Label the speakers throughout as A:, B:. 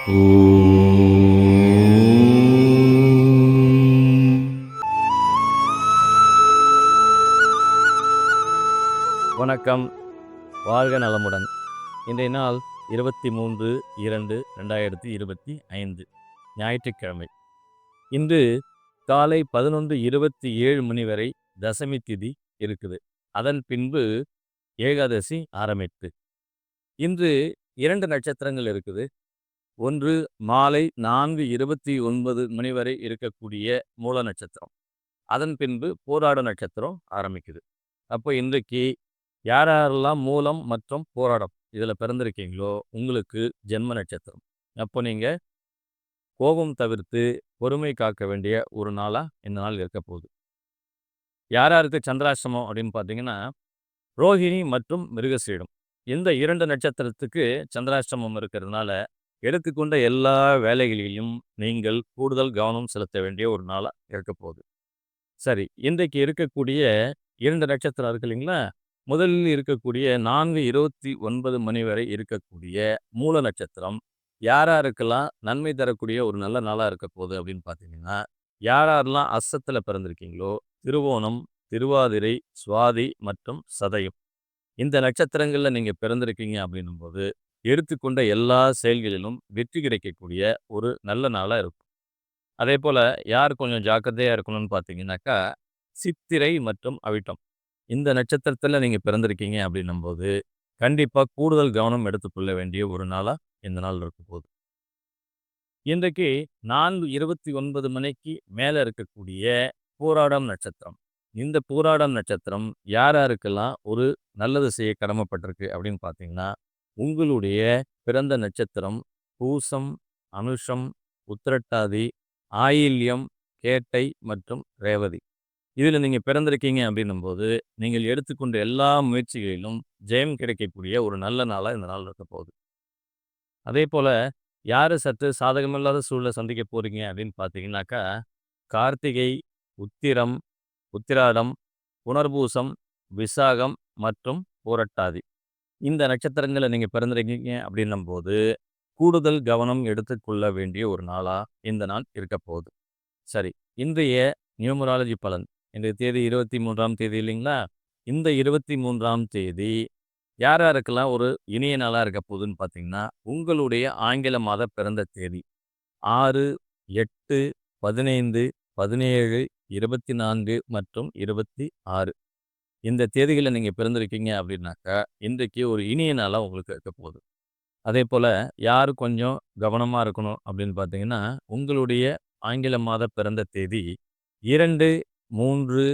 A: வணக்கம். வாழ்க நலமுடன். இன்றைய நாள் 23/2/2025 ஞாயிற்றுக்கிழமை. இன்று காலை 11:27 மணி வரை தசமி திதி இருக்குது. அதன் பின்பு ஏகாதசி ஆரம்பித்து. இன்று 2 நட்சத்திரங்கள் இருக்குது. ஒன்று மாலை 4:29 மணி வரை இருக்கக்கூடிய மூல நட்சத்திரம். அதன் பின்பு போராட நட்சத்திரம் ஆரம்பிக்குது. அப்போ இன்றைக்கு யாரெல்லாம் மூலம் மற்றும் போராடம் இதில் பிறந்திருக்கீங்களோ உங்களுக்கு ஜென்ம நட்சத்திரம். அப்போ நீங்கள் கோபம் தவிர்த்து பொறுமை காக்க வேண்டிய ஒரு நாளாக இந்த நாள் இருக்க போகுது. யாருக்கு சந்திராஷ்டமம் அப்படின்னு பார்த்தீங்கன்னா ரோஹிணி மற்றும் மிருகசீடம். இந்த 2 நட்சத்திரத்துக்கு சந்திராஷ்டமம் இருக்கிறதுனால எடுத்துக்கொண்ட எல்லா வேலைகளிலும் நீங்கள் கூடுதல் கவனம் செலுத்த வேண்டிய ஒரு நாளாக இருக்க போகுது. சரி, இன்றைக்கு இருக்கக்கூடிய 2 நட்சத்திரம் இருக்கு இல்லைங்களா? முதலில் இருக்கக்கூடிய 4:29 மணி வரை இருக்கக்கூடிய மூல நட்சத்திரம் யாருக்கெல்லாம் நன்மை தரக்கூடிய ஒரு நல்ல நாளாக இருக்க போகுது அப்படின்னு பார்த்தீங்கன்னா, யாரெல்லாம் அஸ்தத்தில் பிறந்திருக்கீங்களோ திருவோணம், திருவாதிரை, சுவாதி மற்றும் சதயம் இந்த நட்சத்திரங்களில் நீங்கள் பிறந்திருக்கீங்க அப்படின்னும் போது எடுத்துக்கொண்ட எல்லா செயல்களிலும் வெற்றி கிடைக்கக்கூடிய ஒரு நல்ல நாளாக இருக்கும். அதே போல் யார் கொஞ்சம் ஜாக்கிரதையாக இருக்கணும்னு பார்த்தீங்கன்னாக்கா சித்திரை மற்றும் அவிட்டம் இந்த நட்சத்திரத்தில் நீங்கள் பிறந்திருக்கீங்க அப்படின்னும் போது கண்டிப்பாக கூடுதல் கவனம் எடுத்துக்கொள்ள வேண்டிய ஒரு நாளாக இந்த நாள் இருக்கும் போது. இன்றைக்கு 4:29 மணிக்கு மேலே இருக்கக்கூடிய பூராடம் நட்சத்திரம். இந்த பூராடம் நட்சத்திரம் யாருக்கெல்லாம் ஒரு நல்லது செய்ய கடமைப்பட்டிருக்கு அப்படின்னு பார்த்தீங்கன்னா, உங்களுடைய பிறந்த நட்சத்திரம் பூசம், அனுஷம், உத்திரட்டாதி, ஆயில்யம், கேட்டை மற்றும் ரேவதி இதில் நீங்கள் பிறந்திருக்கீங்க அப்படின்னும்போது நீங்கள் எடுத்துக்கொண்ட எல்லா முயற்சிகளிலும் ஜெயம் கிடைக்கக்கூடிய ஒரு நல்ல நாளாக இந்த நாள் இருக்க போகுது. அதே போல் யார் சற்று சாதகமில்லாத சூழலை சந்திக்க போகிறீங்க அப்படின்னு பார்த்தீங்கன்னாக்கா கார்த்திகை, உத்திரம், உத்திராடம், புனர்பூசம், விசாகம் மற்றும் புரட்டாதி இந்த நட்சத்திரங்களை நீங்கள் பிறந்திருக்கீங்க அப்படின்னும் போது கூடுதல் கவனம் எடுத்துக்கொள்ள வேண்டிய ஒரு நாளாக இந்த நாள் இருக்க போகுது. சரி, இன்றைய நியூமராலஜி பலன். இன்றைய தேதி 23ஆம் தேதி இல்லைங்களா? இந்த 23ஆம் தேதி யாருக்கெல்லாம் ஒரு இனிய நாளாக இருக்க போகுதுன்னு பார்த்தீங்கன்னா, உங்களுடைய ஆங்கில மாத பிறந்த தேதி 6, 8, 15, 17, 24 மற்றும் 26 இந்த தேதிகளில் நீங்கள் பிறந்திருக்கீங்க அப்படின்னாக்கா இன்றைக்கு ஒரு இனிய நாளாக உங்களுக்கு இருக்க போகுது. அதே போல் யார் கொஞ்சம் கவனமாக இருக்கணும் அப்படின்னு பார்த்தீங்கன்னா, உங்களுடைய ஆங்கில மாத பிறந்த தேதி 2, 3,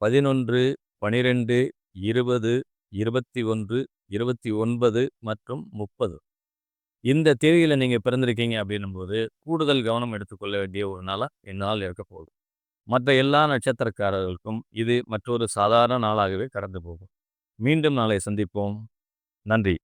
A: 11, 12, 20, 21, 29 மற்றும் 30 இந்த தேதியில் நீங்கள் பிறந்திருக்கீங்க அப்படின்னும்போது கூடுதல் கவனம் எடுத்துக்கொள்ள வேண்டிய ஒரு நாளாக இந்நாள் இருக்க போகுது. மற்ற எல்லா நட்சத்திரக்காரர்களுக்கும் இது மற்றொரு சாதாரண நாளாகவே கடந்து போகும். மீண்டும் நாளை சந்திப்போம். நன்றி.